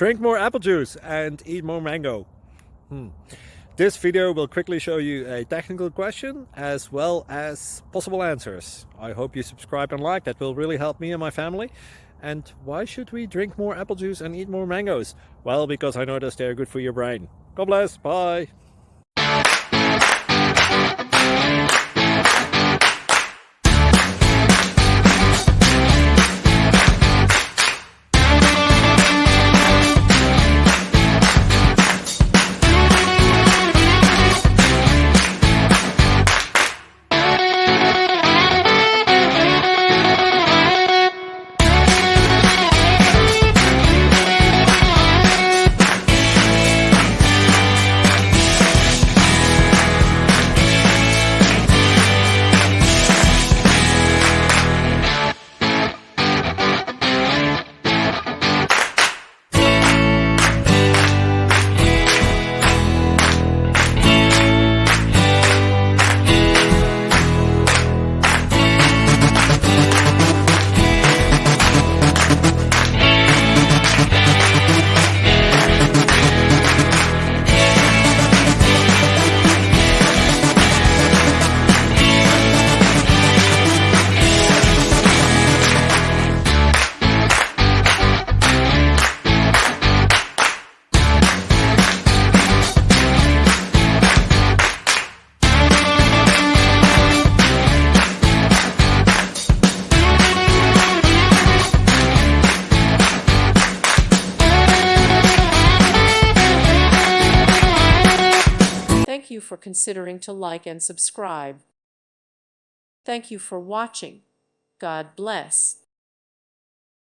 Drink more apple juice and eat more mango. This video will quickly show you a technical question as well as possible answers. I hope you subscribe and like, that will really help me and my family. And why should we drink more apple juice and eat more mangoes? Well, because I noticed they're good for your brain. God bless, bye! Thank you for considering to like and subscribe. Thank you for watching. God bless.